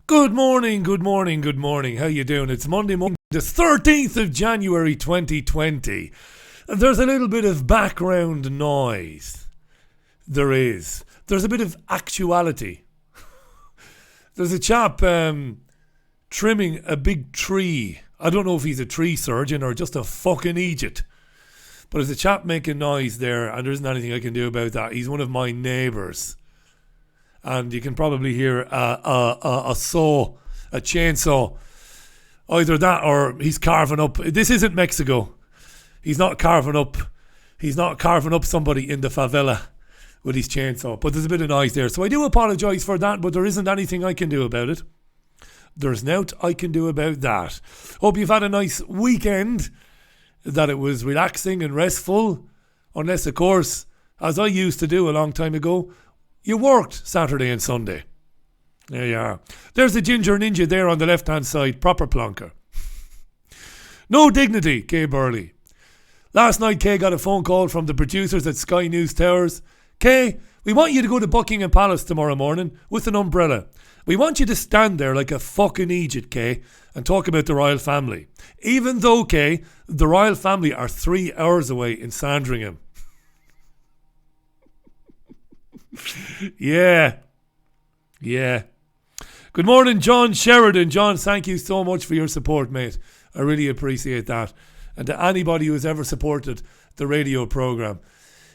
Good morning, good morning, good morning. How you doing? It's Monday morning, the 13th of January 2020. And there's a little bit of background noise. There's a bit of actuality. There's a chap trimming a big tree. I don't know if he's a tree surgeon or just a fucking Egypt. But there's a chap making noise there, and there isn't anything I can do about that. He's one of my neighbours. And you can probably hear a saw, a chainsaw. Either that or he's carving up. This isn't Mexico. He's not carving up somebody in the favela with his chainsaw. But there's a bit of noise there. So I do apologise for that, but there isn't anything I can do about it. There's nought I can do about that. Hope you've had a nice weekend, that it was relaxing and restful. Unless, of course, as I used to do a long time ago, you worked Saturday and Sunday. There you are. There's the ginger ninja there on the left-hand side, proper plonker. No dignity, Kay Burley. Last night, Kay got a phone call from the producers at Sky News Towers. Kay, we want you to go to Buckingham Palace tomorrow morning with an umbrella. We want you to stand there like a fucking Egypt, Kay, and talk about the royal family. Even though, Kay, the royal family are 3 hours away in Sandringham. Yeah. Good morning, John Sheridan. John, thank you so much for your support, mate. I really appreciate that. And to anybody who has ever supported the radio programme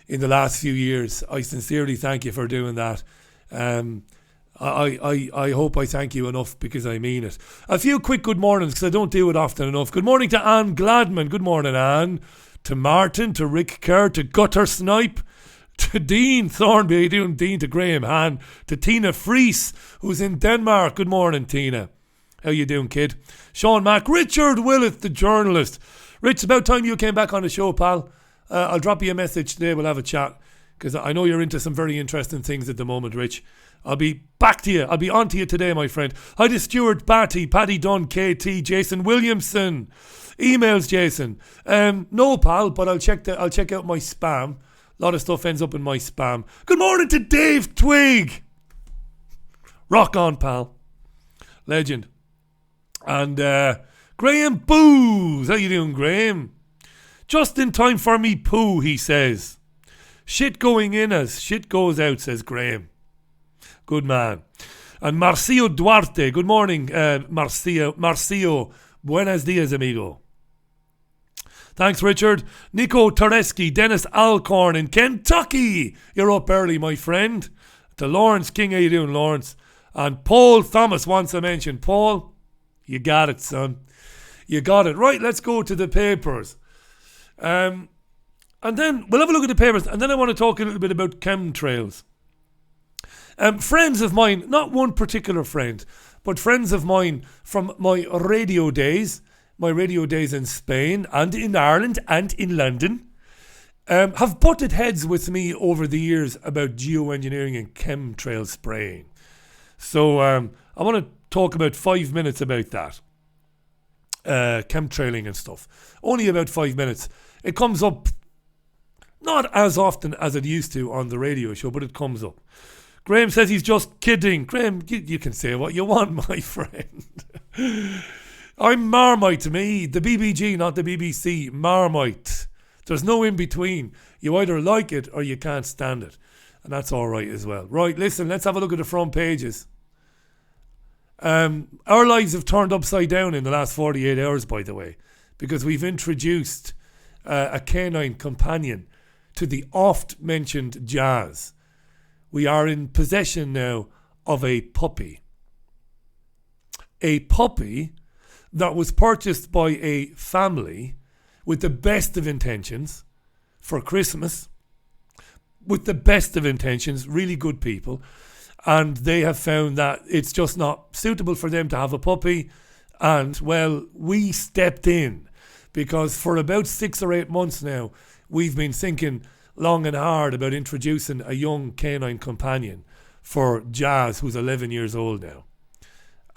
in the last few years, I sincerely thank you for doing that. I hope I thank you enough, because I mean it. A few quick good mornings, because I don't do it often enough. Good morning to Anne Gladman. Good morning, Anne. To Martin, to Rick Kerr, to Gutter Snipe, to Dean Thornby. How you doing, Dean? To Graham Han, to Tina Fries, who's in Denmark. Good morning, Tina. How you doing, kid? Sean Mack. Richard Willett, the journalist. Rich, it's about time you came back on the show, pal. I'll drop you a message today. We'll have a chat, because I know you're into some very interesting things at the moment, Rich. I'll be back to you. I'll be on to you today, my friend. Hi to Stuart Batty, Paddy Dunn, KT, Jason Williamson. Emails, Jason. No, pal, but I'll check out my spam. A lot of stuff ends up in my spam. Good morning to Dave Twig. Rock on, pal. Legend. And Graham Booze. How you doing, Graham? Just in time for me poo, he says. Shit going in as shit goes out, says Graham. Good man. And Marcio Duarte. Good morning, Marcio. Buenos dias, amigo. Thanks, Richard. Nico Tereski, Dennis Alcorn in Kentucky. You're up early, my friend. To Lawrence King. How you doing, Lawrence? And Paul Thomas wants a mention. Paul, you got it, son. You got it. Right, let's go to the papers. And then we'll have a look at the papers. And then I want to talk a little bit about chemtrails. Friends of mine, not one particular friend, but friends of mine from my radio days in Spain and in Ireland and in London, have butted heads with me over the years about geoengineering and chemtrail spraying. So I want to talk about 5 minutes about that. Chemtrailing and stuff. Only about 5 minutes. It comes up not as often as it used to on the radio show, but it comes up. Graham says he's just kidding. Graham, you can say what you want, my friend. I'm Marmite to me. The BBG, not the BBC. Marmite. There's no in between. You either like it or you can't stand it. And that's all right as well. Right, listen, let's have a look at the front pages. Our lives have turned upside down in the last 48 hours, by the way, because we've introduced a canine companion to the oft-mentioned Jazz. We are in possession now of a puppy. A puppy that was purchased by a family with the best of intentions for Christmas. With the best of intentions, really good people. And they have found that it's just not suitable for them to have a puppy. And, well, we stepped in because for about 6 or 8 months now, we've been thinking long and hard about introducing a young canine companion for Jazz, who's 11 years old now.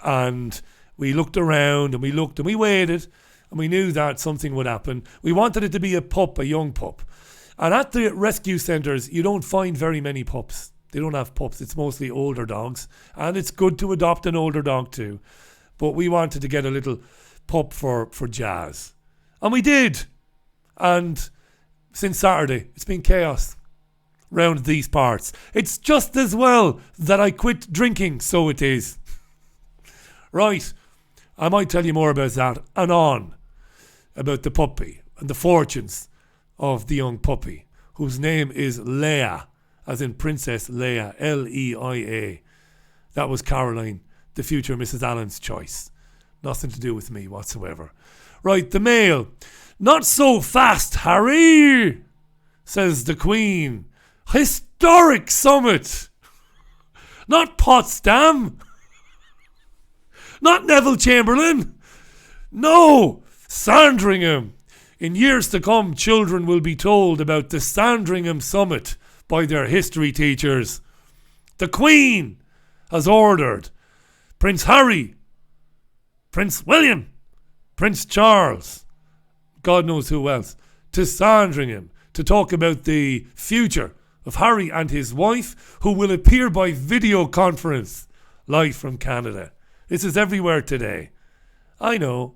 And we looked around and we looked and we waited and we knew that something would happen. We wanted it to be a pup, a young pup. And at the rescue centres, you don't find very many pups. They don't have pups. It's mostly older dogs. And it's good to adopt an older dog too. But we wanted to get a little pup for Jazz. And we did. And since Saturday, it's been chaos round these parts. It's just as well that I quit drinking, so it is. Right. I might tell you more about that and on. About the puppy and the fortunes of the young puppy, whose name is Leia, as in Princess Leia, Leia. That was Caroline, the future Mrs. Allen's choice. Nothing to do with me whatsoever. Right, the Mail. Not so fast, Harry, says the Queen. Historic summit. Not Potsdam. Not Neville Chamberlain. No, Sandringham. In years to come, children will be told about the Sandringham summit by their history teachers. The Queen has ordered Prince Harry, Prince William, Prince Charles, God knows who else, to Sandringham to talk about the future of Harry and his wife, who will appear by video conference live from Canada. This is everywhere today. I know.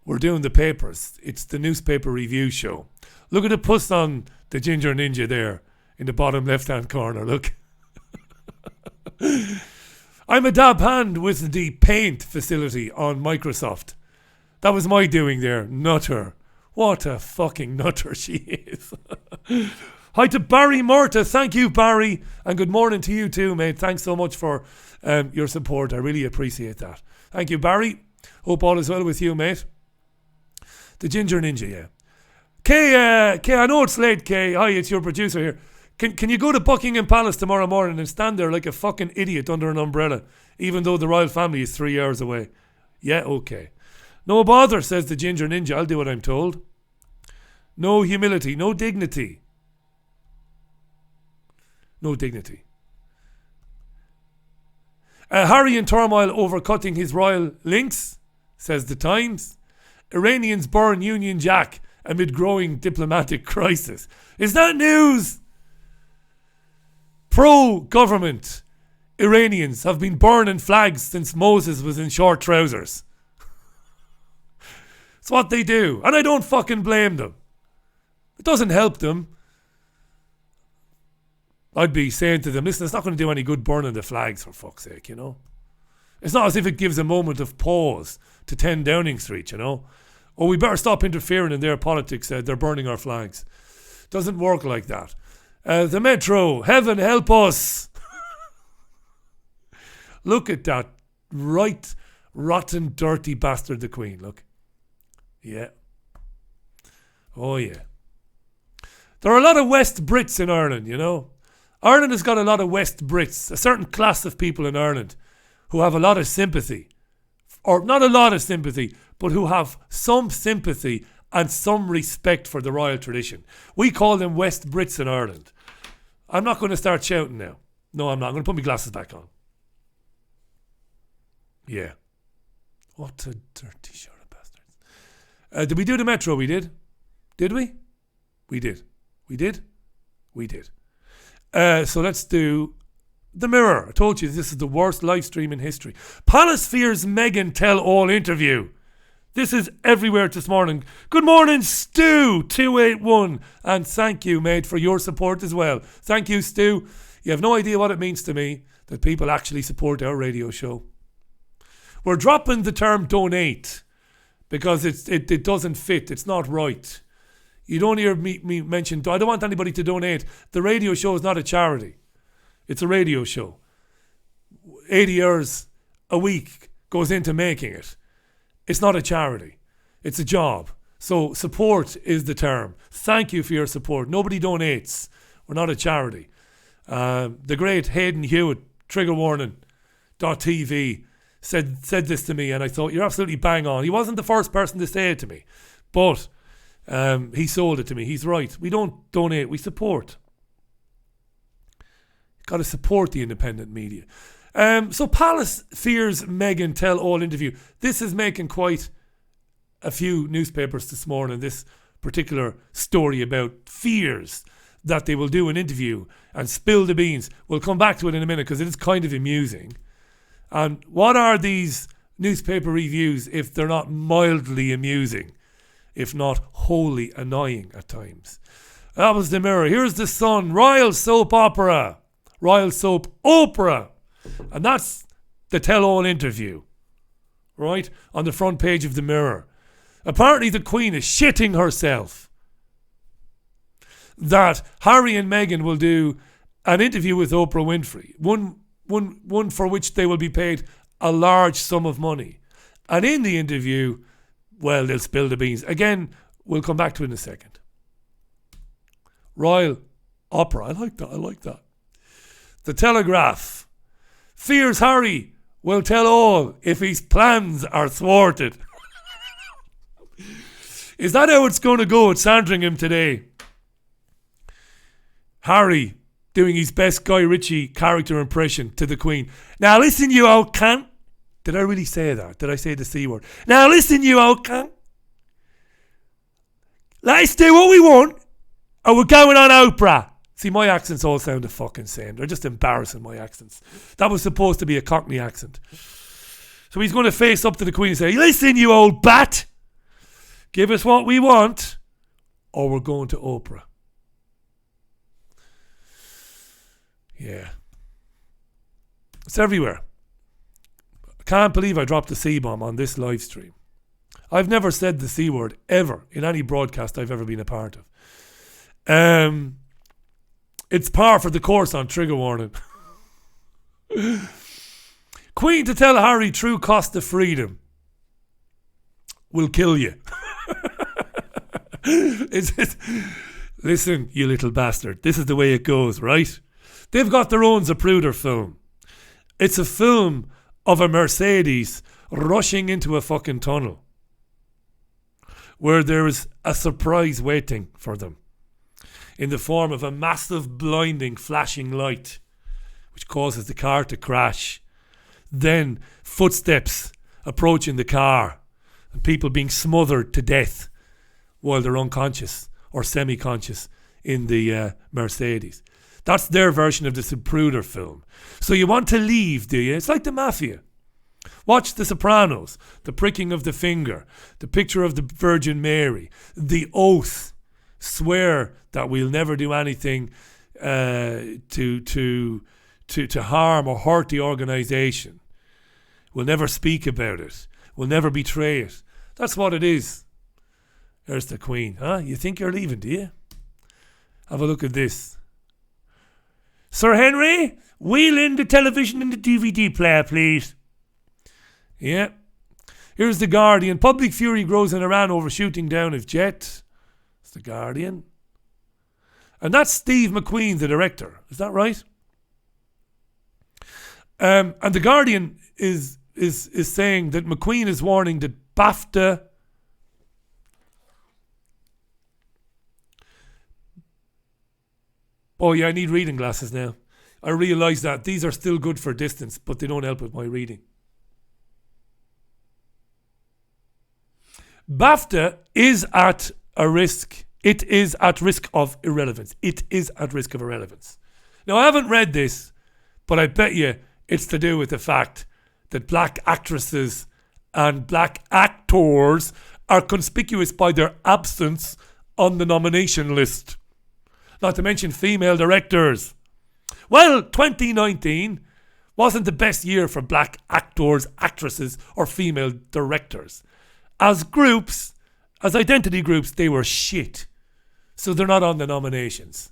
We're doing the papers. It's the newspaper review show. Look at the puss on the Ginger Ninja there in the bottom left-hand corner. Look. I'm a dab hand with the paint facility on Microsoft. That was my doing there. Nutter. What a fucking nutter she is. Hi to Barry Murta. Thank you, Barry. And good morning to you too, mate. Thanks so much for your support. I really appreciate that. Thank you, Barry. Hope all is well with you, mate. The Ginger Ninja, yeah. Kay, I know it's late, Kay. Hi, it's your producer here. Can you go to Buckingham Palace tomorrow morning and stand there like a fucking idiot under an umbrella, even though the royal family is 3 hours away? Yeah, okay. No bother, says the Ginger Ninja. I'll do what I'm told. No humility, no dignity. No dignity. Harry in turmoil over cutting his royal links, says the Times. Iranians burn Union Jack amid growing diplomatic crisis. Is that news? Pro-government Iranians have been burning flags since Moses was in short trousers. It's what they do. And I don't fucking blame them. It doesn't help them. I'd be saying to them, listen, it's not going to do any good burning the flags, for fuck's sake, you know. It's not as if it gives a moment of pause to 10 Downing Street, you know. Oh, we better stop interfering in their politics. They're burning our flags. Doesn't work like that. The Metro, heaven help us. Look at that right, rotten, dirty bastard, the Queen. Look. Yeah. Oh, yeah. There are a lot of West Brits in Ireland, you know. Ireland has got a lot of West Brits, a certain class of people in Ireland who have a lot of sympathy. Or not a lot of sympathy, but who have some sympathy and some respect for the royal tradition. We call them West Brits in Ireland. I'm not going to start shouting now. No, I'm not. I'm going to put my glasses back on. Yeah. What a dirty show of bastards. Did we do the Metro? We did. Did we? We did. We did? We did. So let's do the Mirror. I told you this is the worst live stream in history. Palace fears Meghan tell-all interview. This is everywhere this morning. Good morning, Stu281. And thank you, mate, for your support as well. Thank you, Stu. You have no idea what it means to me that people actually support our radio show. We're dropping the term donate because it doesn't fit. It's not right. You don't hear me mention, I don't want anybody to donate. The radio show is not a charity. It's a radio show. 80 hours a week goes into making it. It's not a charity. It's a job. So support is the term. Thank you for your support. Nobody donates. We're not a charity. The great Hayden Hewitt, triggerwarning.tv, said this to me, and I thought, you're absolutely bang on. He wasn't the first person to say it to me, but he sold it to me. He's right. We don't donate. We support. Got to support the independent media. So Palace fears Meghan tell-all interview. This is making quite a few newspapers this morning, this particular story about fears. that they will do an interview and spill the beans. We'll come back to it in a minute because it is kind of amusing. And what are these newspaper reviews if they're not mildly amusing, if not wholly annoying at times? That was the Mirror. Here's the Sun. Royal soap opera. Royal soap opera. And that's the tell-all interview, right? On the front page of the Mirror. Apparently the Queen is shitting herself that Harry and Meghan will do an interview with Oprah Winfrey. One for which they will be paid a large sum of money. And in the interview, well, they'll spill the beans. Again, we'll come back to it in a second. Royal opera. I like that. The Telegraph. Fears Harry will tell all if his plans are thwarted. Is that how it's going to go at Sandringham today? Harry doing his best Guy Ritchie character impression to the Queen. Now listen, you old cunt. Did I really say that? Did I say the C word? Now listen, you old cunt. Let's do what we want, or we're going on Oprah. See, my accents all sound the fucking same. They're just embarrassing, my accents. That was supposed to be a Cockney accent. So he's going to face up to the Queen and say, listen, you old bat. Give us what we want, or we're going to Oprah. Yeah. It's everywhere. I can't believe I dropped the C-bomb on this live stream. I've never said the C word ever in any broadcast I've ever been a part of. It's par for the course on trigger warning. Queen to tell Harry true cost of freedom will kill you. Listen, you little bastard. This is the way it goes, right? They've got their own Zapruder film. It's a film of a Mercedes rushing into a fucking tunnel where there is a surprise waiting for them in the form of a massive blinding flashing light which causes the car to crash. Then footsteps approaching the car and people being smothered to death while they're unconscious or semi-conscious in the Mercedes. That's their version of the Zapruder film. So you want to leave, do you? It's like the Mafia. Watch The Sopranos, the pricking of the finger, the picture of the Virgin Mary, the oath, swear that we'll never do anything to harm or hurt the organisation. We'll never speak about it. We'll never betray it. That's what it is. There's the Queen. Huh? You think you're leaving, do you? Have a look at this. Sir Henry, wheel in the television and the DVD player, please. Yeah. Here's The Guardian. Public fury grows in Iran over shooting down of jet. It's The Guardian. And that's Steve McQueen, the director. Is that right? And The Guardian is saying that McQueen is warning that BAFTA oh yeah, I need reading glasses now. I realise that these are still good for distance, but they don't help with my reading. BAFTA is at a risk. It is at risk of irrelevance. It is at risk of irrelevance. Now, I haven't read this, but I bet you it's to do with the fact that black actresses and black actors are conspicuous by their absence on the nomination list. Not to mention female directors. Well, 2019 wasn't the best year for black actors, actresses, or female directors. As groups, as identity groups, they were shit. So they're not on the nominations.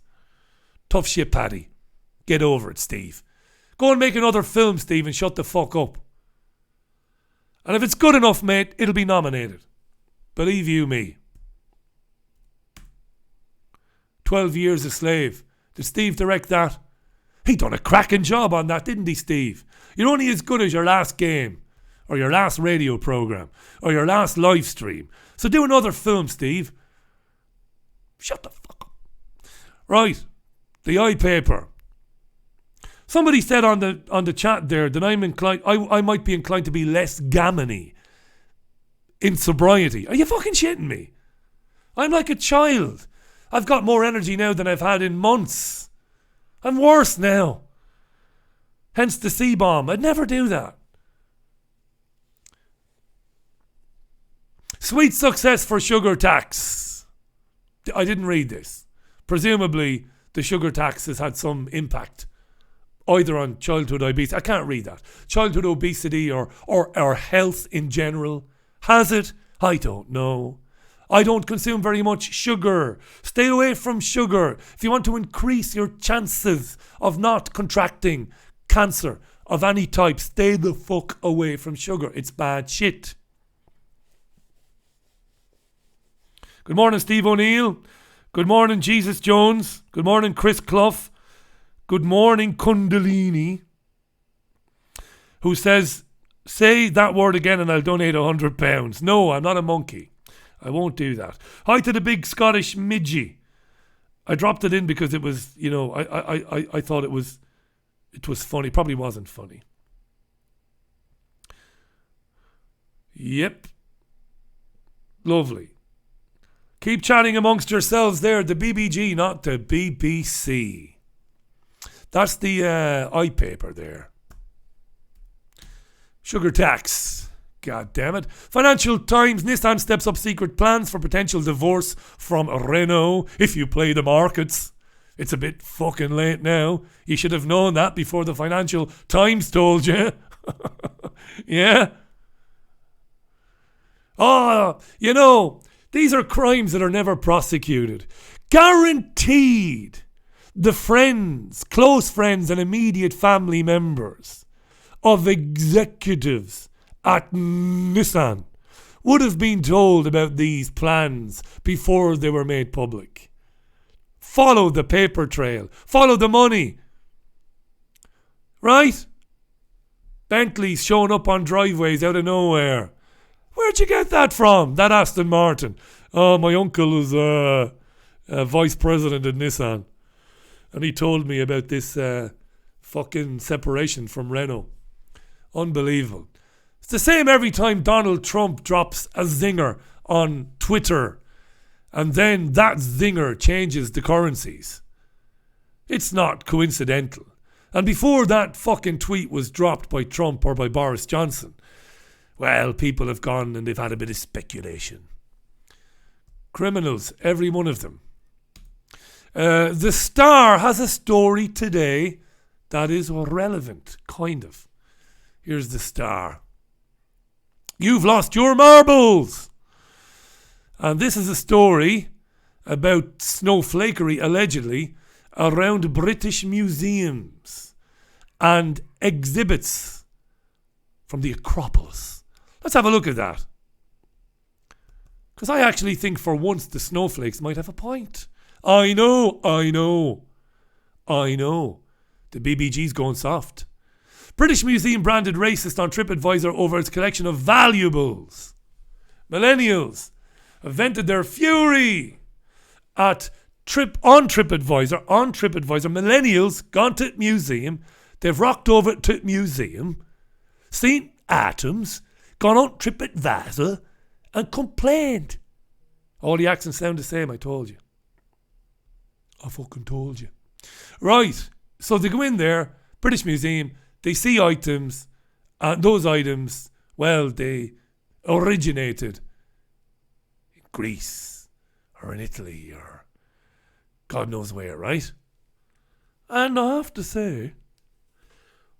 Tough shit, Paddy. Get over it, Steve. Go and make another film, Steve, and shut the fuck up. And if it's good enough, mate, it'll be nominated. Believe you me. 12 Years a Slave. Did Steve direct that? He done a cracking job on that, didn't he, Steve? You're only as good as your last game, or your last radio programme, or your last live stream. So do another film, Steve. Shut the fuck up. Right. The iPaper. Somebody said on the chat there that I might be inclined to be less gammony in sobriety. Are you fucking shitting me? I'm like a child. I've got more energy now than I've had in months. I'm worse now. Hence the C-bomb. I'd never do that. Sweet success for sugar tax. I didn't read this. Presumably, the sugar tax has had some impact, either on childhood obesity. I can't read that. Childhood obesity or health in general. Has it? I don't know. I don't consume very much sugar. Stay away from sugar. If you want to increase your chances of not contracting cancer of any type, stay the fuck away from sugar. It's bad shit. Good morning, Steve O'Neill. Good morning, Jesus Jones. Good morning, Chris Clough. Good morning, Kundalini, who says, say that word again and I'll donate £100. No, I'm not a monkey. I won't do that. Hi to the big Scottish midgie. I dropped it in because it was, I thought it was funny. Probably wasn't funny. Yep. Lovely. Keep chatting amongst yourselves there. The BBG, not the BBC. That's the I-paper there. Sugar tax. God damn it. Financial Times. Nissan steps up secret plans for potential divorce from Renault if you play the markets. It's a bit fucking late now. You should have known that before the Financial Times told you. Yeah. Oh, these are crimes that are never prosecuted. Guaranteed the friends, close friends and immediate family members of executives at Nissan would have been told about these plans before they were made public. Follow the paper trail. Follow the money. Right? Bentleys showing up on driveways out of nowhere. Where'd you get that from? That Aston Martin. Oh, my uncle was vice president at Nissan. And he told me about this fucking separation from Renault. Unbelievable. It's the same every time Donald Trump drops a zinger on Twitter. And then that zinger changes the currencies. It's not coincidental. And before that fucking tweet was dropped by Trump or by Boris Johnson, well, people have gone and they've had a bit of speculation. Criminals, every one of them. The Star has a story today that is relevant, kind of. Here's the Star. You've lost your marbles. And this is a story about snowflakery, allegedly, around British museums and exhibits from the Acropolis. Let's have a look at that. Because I actually think for once the snowflakes might have a point. I know. The BBG's going soft. British Museum branded racist on TripAdvisor over its collection of valuables. Millennials have vented their fury on TripAdvisor. Millennials gone to museum. They've rocked over to museum, seen items, gone on TripAdvisor and complained. All the accents sound the same, I told you. I fucking told you. Right, so they go in there, British Museum, they see items, and those items, well, they originated in Greece or in Italy or God knows where, right? And I have to say,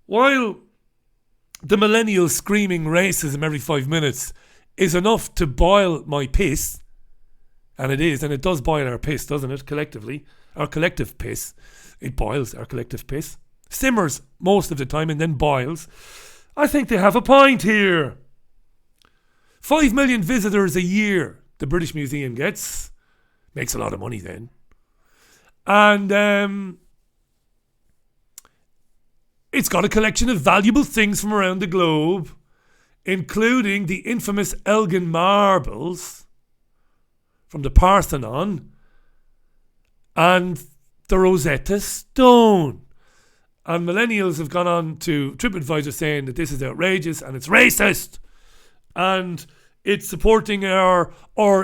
while the millennial screaming racism every 5 minutes is enough to boil my piss, and it is, and it does boil our piss, doesn't it, collectively? Our collective piss. It boils our collective piss. Simmers most of the time and then boils. I think they have a point here. 5 million visitors a year the British Museum gets. Makes a lot of money then. And it's got a collection of valuable things from around the globe, including the infamous Elgin marbles from the Parthenon and the Rosetta Stone. And millennials have gone on to TripAdvisor saying that this is outrageous and it's racist. And it's supporting or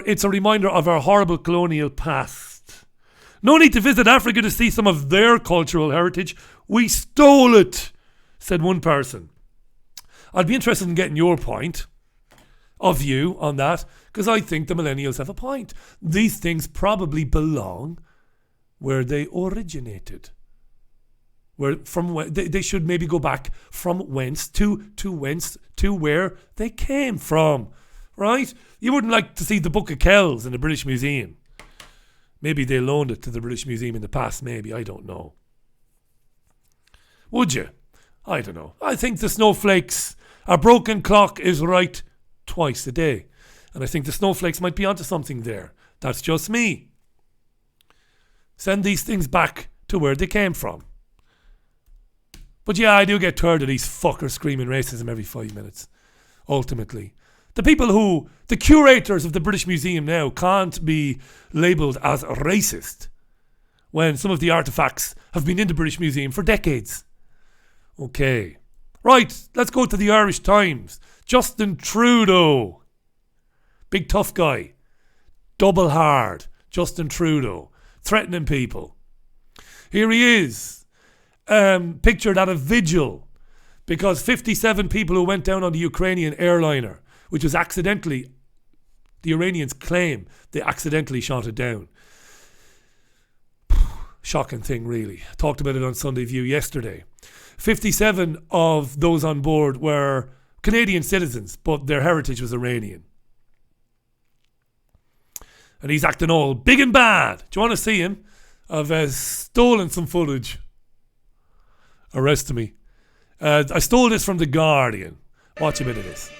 it's a reminder of our horrible colonial past. No need to visit Africa to see some of their cultural heritage. We stole it, said one person. I'd be interested in getting your point of view on that, because I think the millennials have a point. These things probably belong where they originated. They should maybe go back from whence to whence to where they came from, right? You wouldn't like to see the Book of Kells in the British Museum. Maybe they loaned it to the British Museum in the past, maybe, I don't know. Would you? I don't know. I think the snowflakes, a broken clock is right twice a day. And I think the snowflakes might be onto something there. That's just me. Send these things back to where they came from. But yeah, I do get tired of these fuckers screaming racism every 5 minutes. Ultimately. The curators of the British Museum now can't be labelled as racist when some of the artefacts have been in the British Museum for decades. Okay. Right, let's go to the Irish Times. Justin Trudeau. Big tough guy. Double hard. Justin Trudeau. Threatening people. Here he is. Pictured at a vigil because 57 people who went down on the Ukrainian airliner, which was accidentally, the Iranians claim they accidentally shot it down. Shocking thing, really. Talked about it on Sunday View yesterday. 57 of those on board were Canadian citizens, but their heritage was Iranian. And he's acting all big and bad. Do you want to see him? I've stolen some footage. Arrest me. I stole this from The Guardian. Watch a bit of this.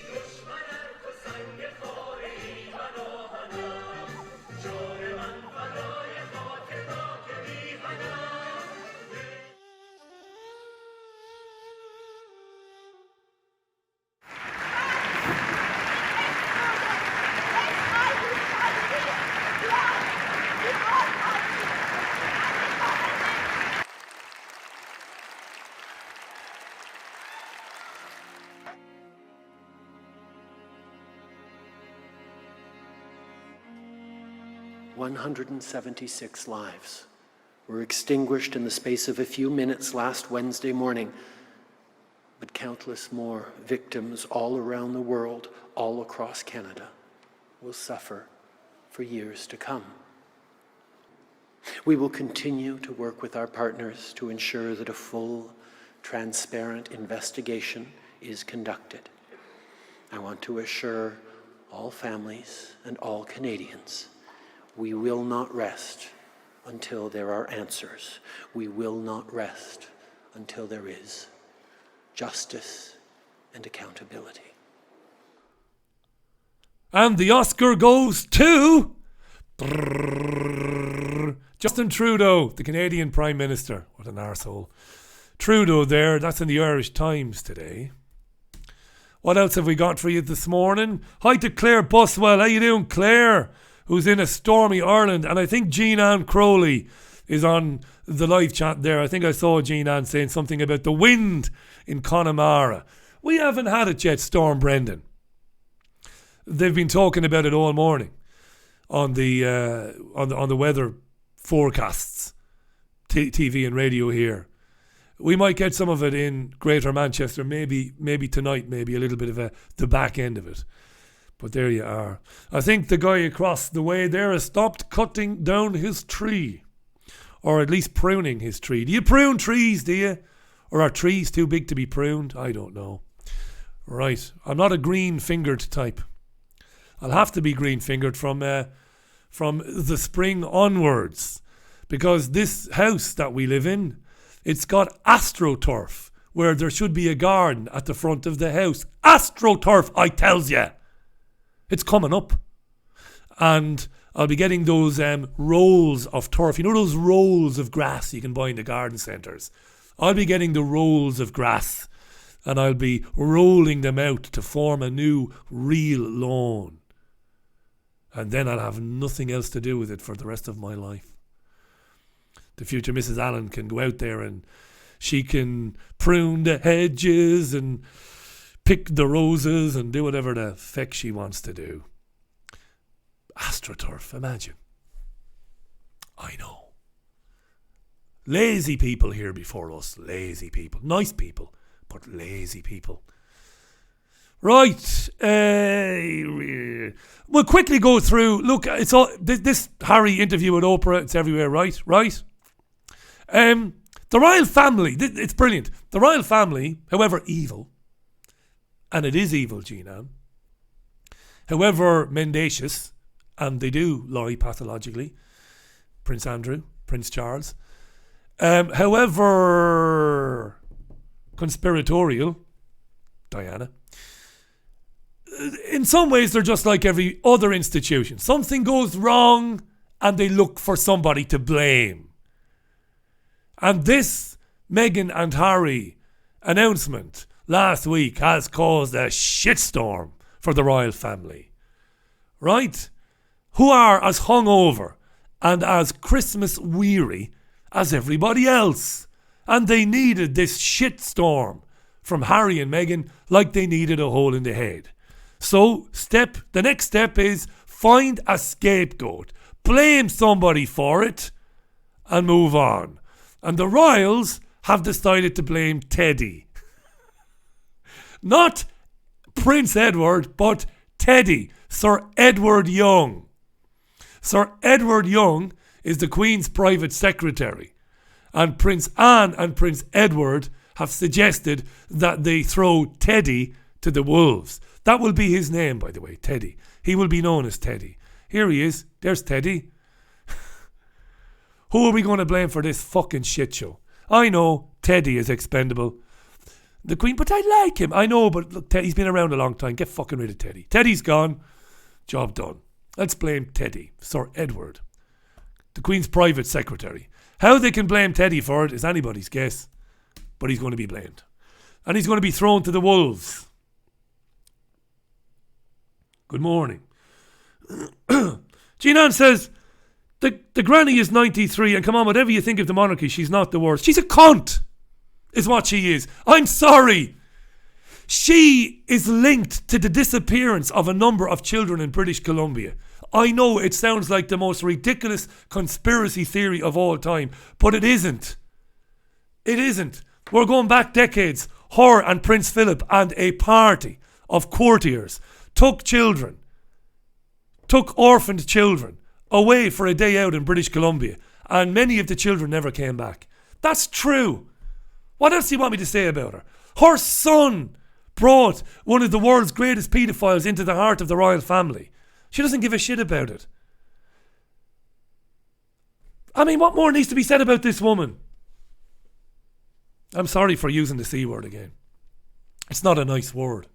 176 lives were extinguished in the space of a few minutes last Wednesday morning, but countless more victims all around the world, all across Canada, will suffer for years to come. We will continue to work with our partners to ensure that a full, transparent investigation is conducted. I want to assure all families and all Canadians we will not rest until there are answers. We will not rest until there is justice and accountability. And the Oscar goes to Justin Trudeau, the Canadian Prime Minister. What an arsehole. Trudeau there, that's in the Irish Times today. What else have we got for you this morning? Hi to Claire Buswell. How you doing, Claire? Who's in a stormy Ireland. And I think Jean Ann Crowley is on the live chat there. I think I saw Jean Ann saying something about the wind in Connemara. We haven't had it yet, Storm Brendan. They've been talking about it all morning on the weather forecasts, TV and radio here. We might get some of it in Greater Manchester, maybe tonight, maybe a little bit of the back end of it. But there you are. I think the guy across the way there has stopped cutting down his tree. Or at least pruning his tree. Do you prune trees, do you? Or are trees too big to be pruned? I don't know. Right. I'm not a green-fingered type. I'll have to be green-fingered from the spring onwards. Because this house that we live in, it's got AstroTurf, where there should be a garden at the front of the house. AstroTurf, I tells you. It's coming up. And I'll be getting those rolls of turf. You know those rolls of grass you can buy in the garden centres? I'll be getting the rolls of grass and I'll be rolling them out to form a new real lawn. And then I'll have nothing else to do with it for the rest of my life. The future Mrs. Allen can go out there and she can prune the hedges and pick the roses and do whatever the feck she wants to do. AstroTurf, imagine. I know. Lazy people here before us. Lazy people. Nice people, but lazy people. Right. We'll quickly go through. Look, it's all this Harry interview with Oprah. It's everywhere, right? Right. The royal family. It's brilliant. The royal family, however evil, and it is evil, Jean-Anne, however mendacious, and they do lie pathologically, Prince Andrew, Prince Charles, however conspiratorial, Diana, in some ways they're just like every other institution. Something goes wrong and they look for somebody to blame. And this Meghan and Harry announcement last week has caused a shitstorm for the royal family. Right? Who are as hungover and as Christmas weary as everybody else. And they needed this shitstorm from Harry and Meghan like they needed a hole in the head. So the next step is find a scapegoat. Blame somebody for it and move on. And the royals have decided to blame Teddy. Not Prince Edward, but Teddy, Sir Edward Young. Sir Edward Young is the Queen's private secretary. And Prince Anne and Prince Edward have suggested that they throw Teddy to the wolves. That will be his name, by the way, Teddy. He will be known as Teddy. Here he is. There's Teddy. Who are we going to blame for this fucking shit show? I know Teddy is expendable. The Queen, but I like him. I know, but look, he's been around a long time. Get fucking rid of Teddy. Teddy's gone. Job done. Let's blame Teddy, Sir Edward, the Queen's private secretary. How they can blame Teddy for it is anybody's guess, but he's going to be blamed. And he's going to be thrown to the wolves. Good morning. Jean-Anne says, the granny is 93, and come on, whatever you think of the monarchy, she's not the worst. She's a cunt, is what she is. I'm sorry. She is linked to the disappearance of a number of children in British Columbia. I know it sounds like the most ridiculous conspiracy theory of all time, but it isn't. It isn't. We're going back decades. Her and Prince Philip and a party of courtiers took orphaned children away for a day out in British Columbia, and many of the children never came back. That's true. What else do you want me to say about her? Her son brought one of the world's greatest paedophiles into the heart of the royal family. She doesn't give a shit about it. I mean, what more needs to be said about this woman? I'm sorry for using the C word again. It's not a nice word.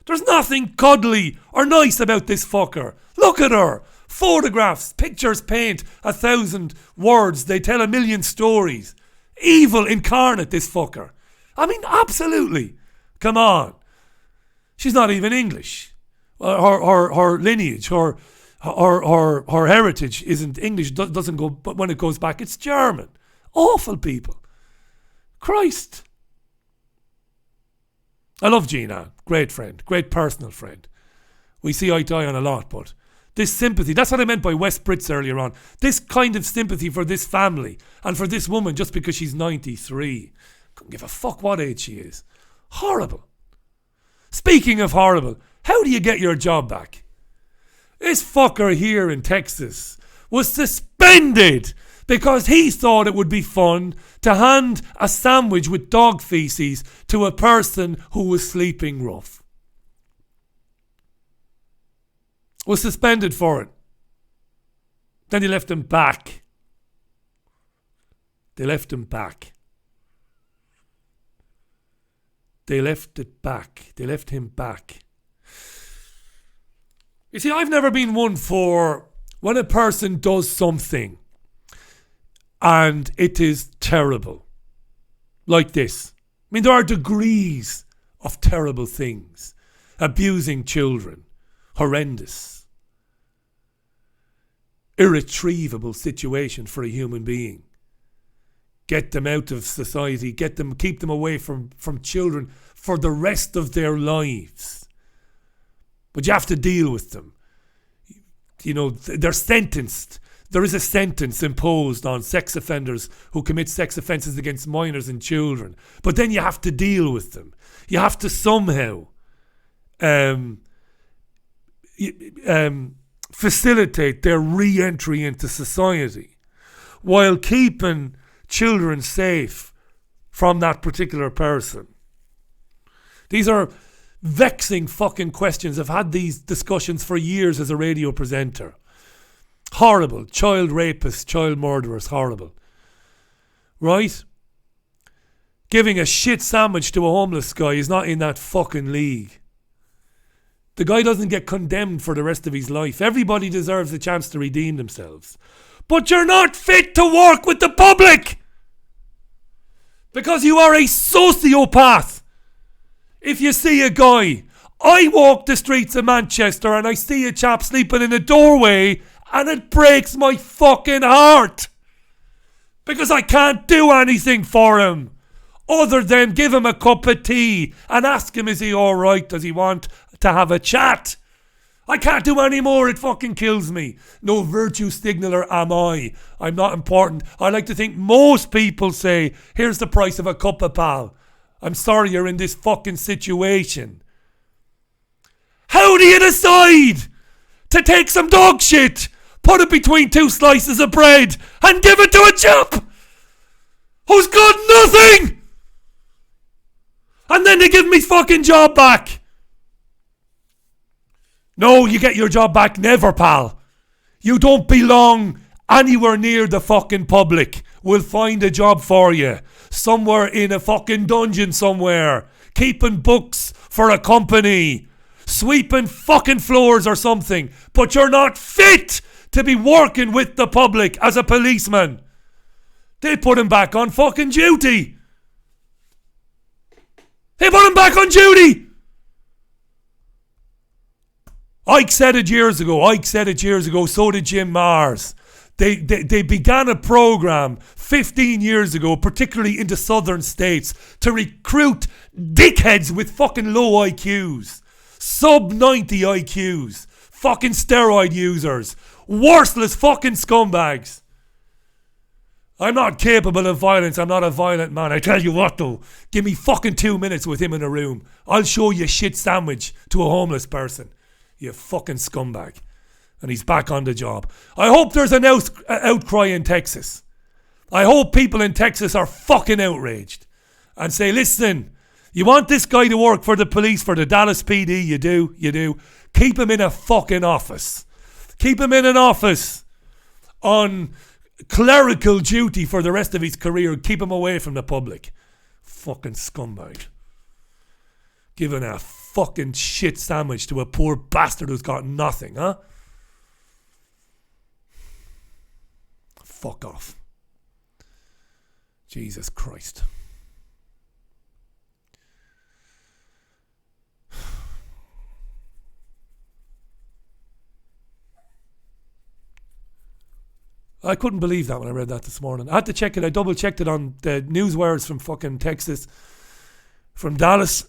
There's nothing cuddly or nice about this fucker. Look at her. Photographs, pictures paint 1,000 words. They tell 1,000,000 stories. Evil incarnate, this fucker. I mean, absolutely. Come on. She's not even English. Her lineage, her heritage isn't English. Doesn't go. But when it goes back, it's German. Awful people. Christ. I love Jean-Anne. Great friend. Great personal friend. We see eye to eye on a lot, but this sympathy, that's what I meant by West Brits earlier on. This kind of sympathy for this family and for this woman just because she's 93. Couldn't give a fuck what age she is. Horrible. Speaking of horrible, how do you get your job back? This fucker here in Texas was suspended because he thought it would be fun to hand a sandwich with dog feces to a person who was sleeping rough. Was suspended for it. Then they left him back. They left him back. They left it back. They left him back. You see, I've never been one for when a person does something and it is terrible. Like this. I mean, there are degrees of terrible things. Abusing children. Horrendous. Irretrievable situation for a human being. Get them out of society. Keep them away from children for the rest of their lives. But you have to deal with them. You know, they're sentenced. there is a sentence imposed on sex offenders who commit sex offences against minors and children. But then you have to deal with them. You have to somehow facilitate their re-entry into society while keeping children safe from that particular person. These are vexing fucking questions. I've had these discussions for years as a radio presenter. Horrible. Child rapists, child murderers, horrible. Right? Giving a shit sandwich to a homeless guy is not in that fucking league. The guy doesn't get condemned for the rest of his life. Everybody deserves a chance to redeem themselves. But you're not fit to work with the public! Because you are a sociopath! If you see a guy, I walk the streets of Manchester and I see a chap sleeping in a doorway and it breaks my fucking heart. Because I can't do anything for him other than give him a cup of tea and ask him, is he alright? Does he want to have a chat? I can't do any more. It fucking kills me. No virtue signaler am I. I'm not important. I like to think most people say, here's the price of a cup of pal. I'm sorry you're in this fucking situation. How do you decide to take some dog shit, put it between two slices of bread and give it to a chap who's got nothing? And then they give me fucking job back. No, you get your job back never, pal. You don't belong anywhere near the fucking public. We'll find a job for you. Somewhere in a fucking dungeon somewhere. Keeping books for a company. Sweeping fucking floors or something. But you're not fit to be working with the public as a policeman. They put him back on fucking duty. They put him back on duty. Ike said it years ago. So did Jim Mars. They began a program 15 years ago, particularly in the southern states, to recruit dickheads with fucking low IQs. Sub 90 IQs. Fucking steroid users. Worthless fucking scumbags. I'm not capable of violence. I'm not a violent man. I tell you what though, give me fucking 2 minutes with him in a room. I'll show you a shit sandwich to a homeless person. You fucking scumbag. And he's back on the job. I hope there's an outcry in Texas. I hope people in Texas are fucking outraged and say, listen, you want this guy to work for the police, for the Dallas PD? You do. Keep him in a fucking office. Keep him in an office on clerical duty for the rest of his career. Keep him away from the public. Fucking scumbag. Giving a fucking shit sandwich to a poor bastard who's got nothing, huh? Fuck off. Jesus Christ. I couldn't believe that when I read that this morning. I had to check it. I double checked it on the news wires from fucking Texas, from Dallas.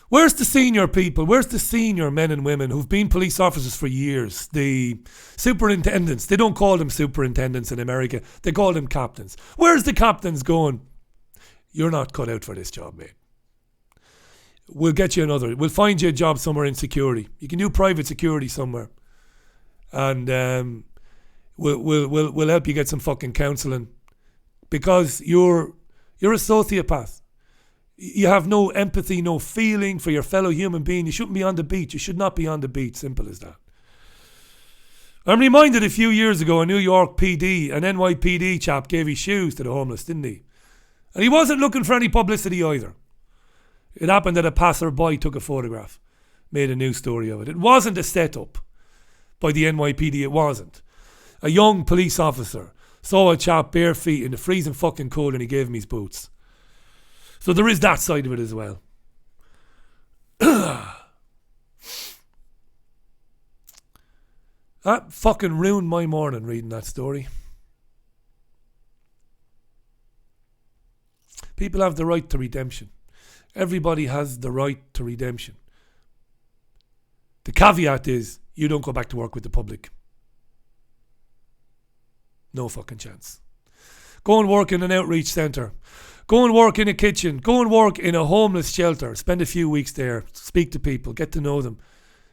Where's the senior people? Where's the senior men and women who've been police officers for years? The superintendents. They don't call them superintendents in America. They call them captains. Where's the captains going? You're not cut out for this job, mate. We'll get you another. We'll find you a job somewhere in security. You can do private security somewhere. And we'll help you get some fucking counselling. Because you're a sociopath. You have no empathy, no feeling for your fellow human being. You shouldn't be on the beat. You should not be on the beat. Simple as that. I'm reminded a few years ago, a New York PD, an NYPD chap gave his shoes to the homeless, didn't he? And he wasn't looking for any publicity either. It happened that a passerby took a photograph, made a news story of it. It wasn't a setup by the NYPD. It wasn't. A young police officer saw a chap bare feet in the freezing fucking cold and he gave him his boots. So there is that side of it as well. That fucking ruined my morning reading that story. People have the right to redemption. Everybody has the right to redemption. The caveat is you don't go back to work with the public. No fucking chance. Go and work in an outreach centre. Go and work in a kitchen. Go and work in a homeless shelter. Spend a few weeks there. Speak to people. Get to know them.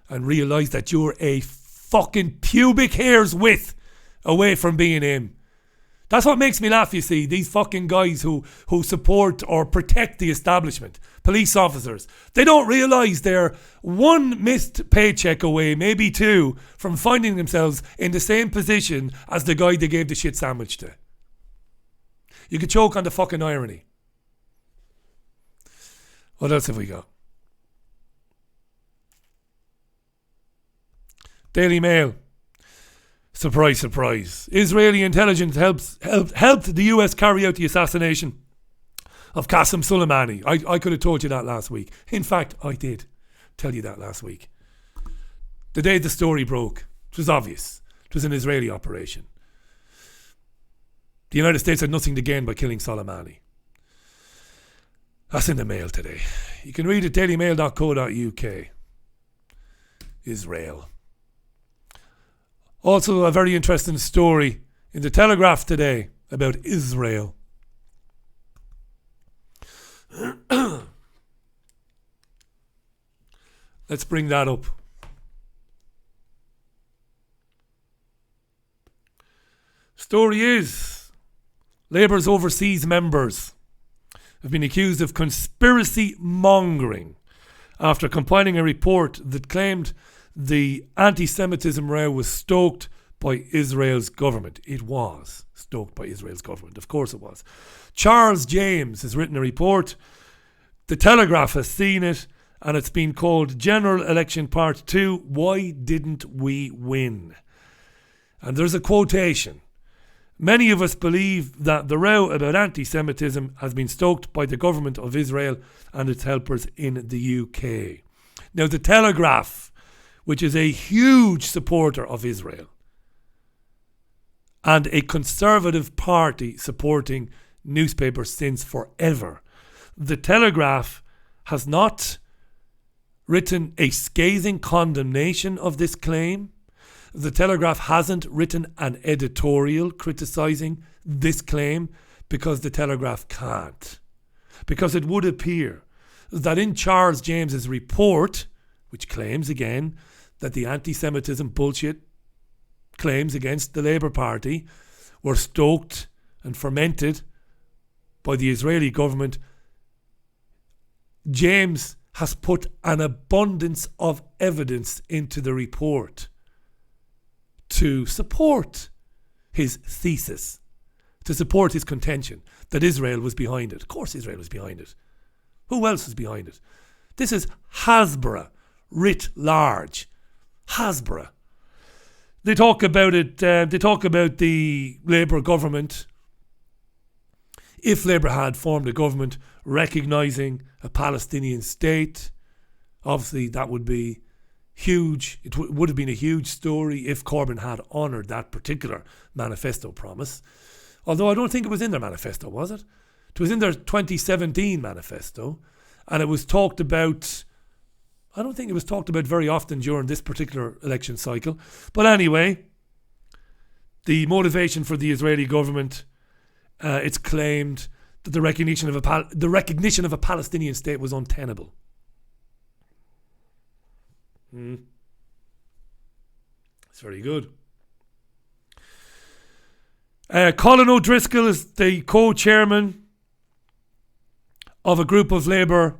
And realise that you're a fucking pubic hair's width away from being him. That's what makes me laugh, you see. These fucking guys who support or protect the establishment. Police officers. They don't realise they're one missed paycheck away, maybe two, from finding themselves in the same position as the guy they gave the shit sandwich to. You could choke on the fucking irony. What else have we got? Daily Mail. Surprise, surprise. Israeli intelligence helped the US carry out the assassination of Qasem Soleimani. I could have told you that last week. In fact, I did tell you that last week. The day the story broke, it was obvious. It was an Israeli operation. The United States had nothing to gain by killing Soleimani. That's in the Mail today. You can read it, dailymail.co.uk. Israel. Also, a very interesting story in the Telegraph today about Israel. Let's bring that up. Story is, Labour's overseas members have been accused of conspiracy mongering after compiling a report that claimed the anti-Semitism row was stoked by Israel's government. It was stoked by Israel's government. Of course it was. Charles James has written a report. The Telegraph has seen it, and it's been called General Election Part 2, Why Didn't We Win? And there's a quotation. Many of us believe that the row about anti-Semitism has been stoked by the government of Israel and its helpers in the UK. Now, the Telegraph, which is a huge supporter of Israel and a conservative party supporting newspapers since forever, the Telegraph has not written a scathing condemnation of this claim. The Telegraph hasn't written an editorial criticising this claim because the Telegraph can't. Because it would appear that in Charles James's report, which claims again that the anti-Semitism bullshit claims against the Labour Party were stoked and fermented by the Israeli government, James has put an abundance of evidence into the report to support his thesis, to support his contention that Israel was behind it. Of course Israel was behind it. Who else was behind it? This is Hasbara writ large. Hasbara. They talk about it, they talk about the Labour government. If Labour had formed a government recognising a Palestinian state, obviously that would be huge. It would have been a huge story if Corbyn had honoured that particular manifesto promise. Although I don't think it was in their manifesto, was it? It was in their 2017 manifesto, and it was talked about. I don't think it was talked about very often during this particular election cycle. But anyway, the motivation for the Israeli government, it's claimed that the recognition of a Palestinian state was untenable. It's very good. Colin O'Driscoll is the co-chairman of a group of Labour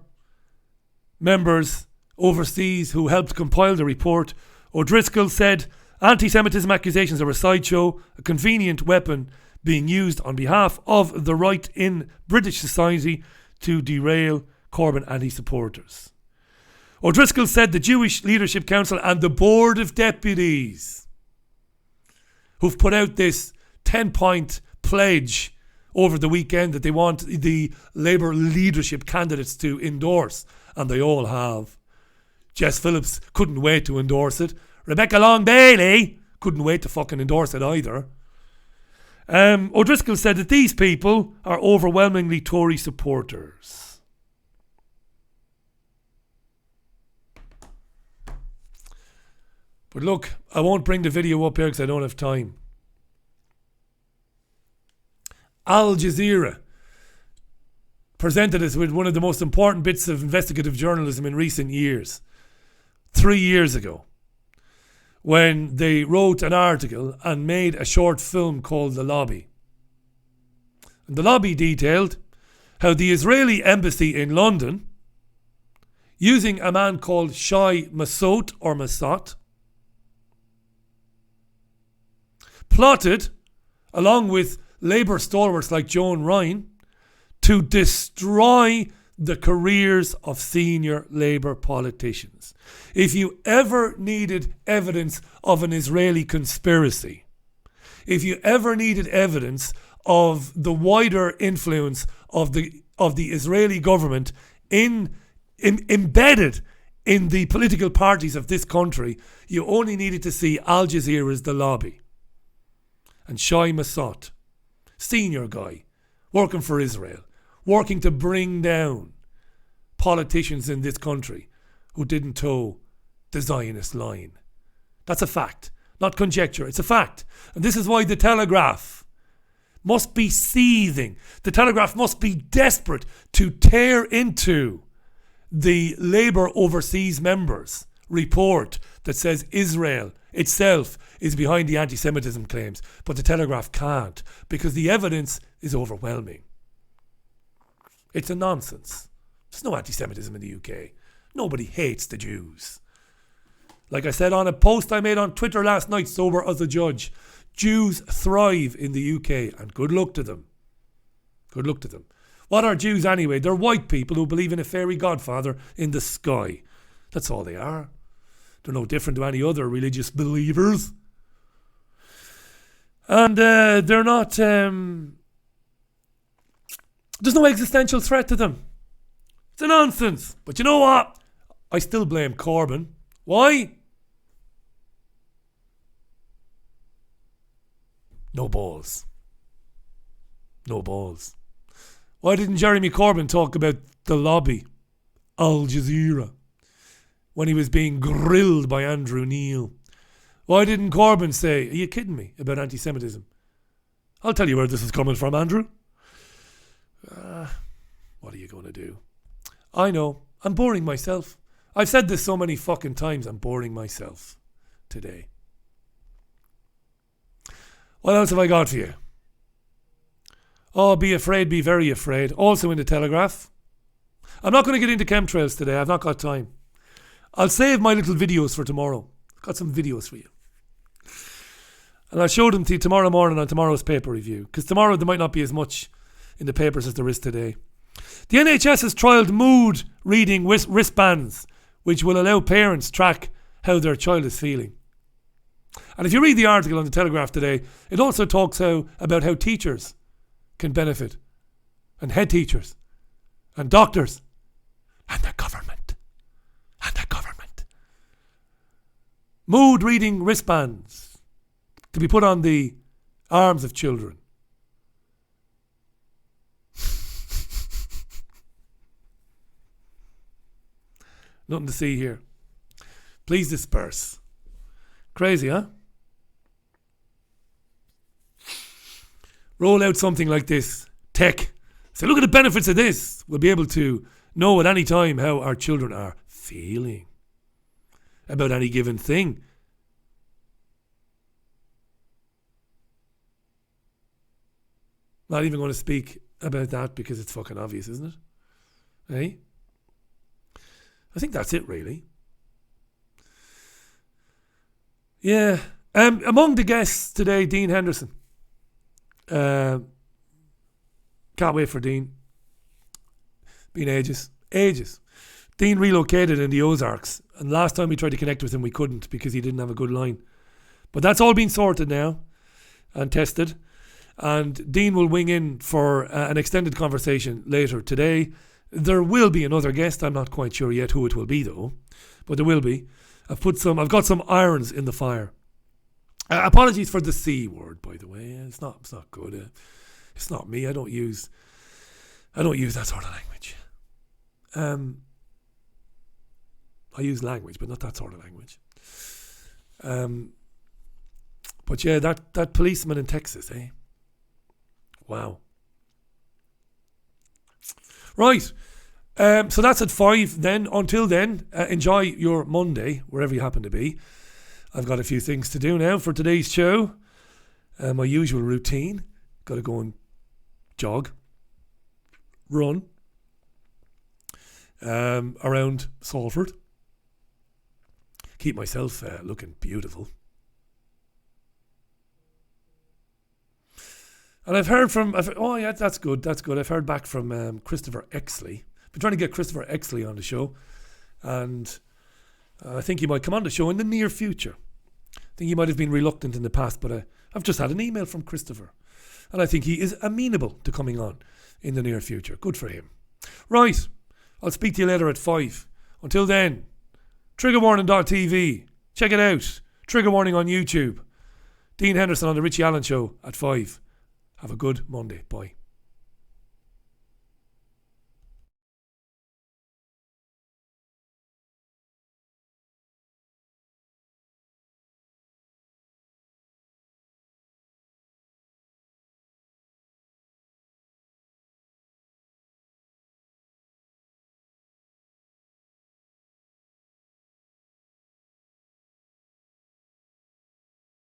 members overseas who helped compile the report. O'Driscoll said anti-Semitism accusations are a sideshow, a convenient weapon being used on behalf of the right in British society to derail Corbyn and his supporters. O'Driscoll said the Jewish Leadership Council and the Board of Deputies, who've put out this 10-point pledge over the weekend that they want the Labour leadership candidates to endorse, and they all have. Jess Phillips couldn't wait to endorse it. Rebecca Long-Bailey couldn't wait to fucking endorse it either. O'Driscoll said that these people are overwhelmingly Tory supporters. But look, I won't bring the video up here because I don't have time. Al Jazeera presented us with one of the most important bits of investigative journalism in recent years. 3 years ago, when they wrote an article and made a short film called The Lobby. And The Lobby detailed how the Israeli embassy in London, using a man called Shai Massot, plotted, along with Labour stalwarts like Joan Ryan, to destroy the careers of senior Labour politicians. If you ever needed evidence of an Israeli conspiracy, if you ever needed evidence of the wider influence of the Israeli government embedded in the political parties of this country, you only needed to see Al Jazeera's The Lobby. And Shai Massot, senior guy, working for Israel, working to bring down politicians in this country who didn't toe the Zionist line. That's a fact, not conjecture, it's a fact. And this is why the Telegraph must be seething. The Telegraph must be desperate to tear into the Labour Overseas Members report that says Israel itself is behind the anti-Semitism claims. But the Telegraph can't, because the evidence is overwhelming. It's a nonsense. There's no anti-Semitism in the UK. Nobody hates the Jews. Like I said on a post I made on Twitter last night, sober as a judge, Jews thrive in the UK, and good luck to them. Good luck to them. What are Jews anyway? They're white people who believe in a fairy godfather in the sky. That's all they are. They're no different to any other religious believers. And they're not... There's no existential threat to them. It's a nonsense. But you know what? I still blame Corbyn. Why? No balls. No balls. Why didn't Jeremy Corbyn talk about The Lobby, Al Jazeera, when he was being grilled by Andrew Neil? Why didn't Corbyn say, are you kidding me, about anti-Semitism? I'll tell you where this is coming from, Andrew. What are you going to do? I know, I'm boring myself. I've said this so many fucking times, I'm boring myself today. What else have I got for you? Oh, be afraid, be very afraid. Also in the Telegraph. I'm not going to get into chemtrails today, I've not got time. I'll save my little videos for tomorrow. I've got some videos for you. And I'll show them to you tomorrow morning on tomorrow's paper review. Because tomorrow there might not be as much in the papers as there is today. The NHS has trialled mood reading wristbands, which will allow parents track how their child is feeling. And if you read the article on the Telegraph today, it also talks about how teachers can benefit, and head teachers, and doctors, and the government, Mood reading wristbands to be put on the arms of children. Nothing to see here. Please disperse. Crazy, huh? Roll out something like this. Tech. Say, look at the benefits of this. We'll be able to know at any time how our children are feeling about any given thing. Not even going to speak about that because it's fucking obvious, isn't it? Eh? I think that's it, really. Yeah. Among the guests today, Dean Henderson. Can't wait for Dean. Been ages. Dean relocated in the Ozarks, and last time we tried to connect with him we couldn't because he didn't have a good line. But that's all been sorted now and tested, and Dean will wing in for an extended conversation later today. There will be another guest. I'm not quite sure yet who it will be though, but there will be. I've got some irons in the fire. Apologies for the C word, by the way. It's not good. It's not me. I don't use that sort of language. I use language, but not that sort of language. But yeah, that policeman in Texas, eh? Wow. Right. So that's at 5 then. Until then, enjoy your Monday, wherever you happen to be. I've got a few things to do now for today's show. My usual routine. Got to go and jog, run around Salford. Keep myself looking beautiful. And I've heard from... oh, yeah, that's good. I've heard back from Christopher Exley. I've been trying to get Christopher Exley on the show. And I think he might come on the show in the near future. I think he might have been reluctant in the past, but I've just had an email from Christopher. And I think he is amenable to coming on in the near future. Good for him. Right. I'll speak to you later at 5. Until then, triggerwarning.tv. Check it out. Trigger Warning on YouTube. Dean Henderson on the Richie Allen Show at 5. Have a good Monday. Bye.